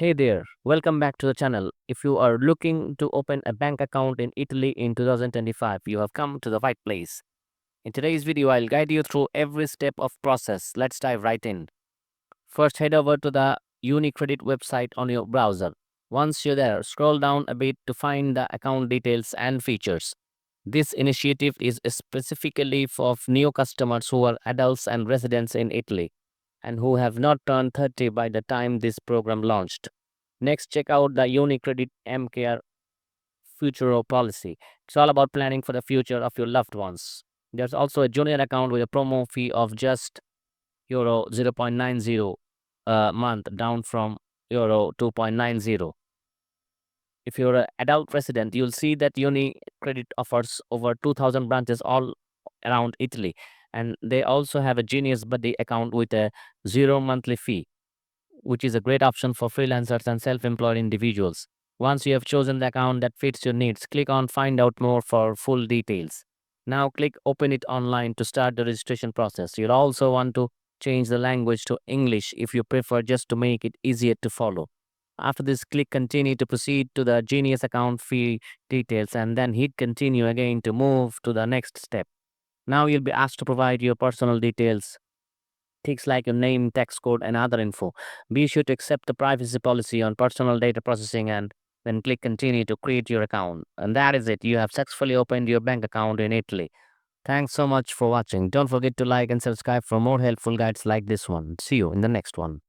Hey there, welcome back to the channel. If you are looking to open a bank account in Italy in 2025, you have come to the right place. In today's video, I'll guide you through every step of process. Let's dive right in. First, head over to the UniCredit website on your browser. Once you're there, scroll down a bit to find the account details and features. This initiative is specifically for new customers who are adults and residents in Italy and who have not turned 30 by the time this program launched. Next, check out the UniCredit MCare Futuro policy. It's all about planning for the future of your loved ones. There's also a junior account with a promo fee of just euro 0.90 a month, down from euro 2.90. If you're an adult resident, you'll see that UniCredit offers over 2,000 branches all around Italy. And they also have a Genius Buddy account with a zero monthly fee, which is a great option for freelancers and self employed individuals. Once you have chosen the account that fits your needs, click on Find Out More for full details. Now, click Open it online to start the registration process. You'll also want to change the language to English if you prefer, just to make it easier to follow. After this, click Continue to proceed to the Genius account fee details and then hit Continue again to move to the next step. Now, you'll be asked to provide your personal details, things like your name, tax code, and other info. Be sure to accept the privacy policy on personal data processing and then click Continue to create your account. And that is it. You have successfully opened your bank account in Italy. Thanks so much for watching. Don't forget to like and subscribe for more helpful guides like this one. See you in the next one.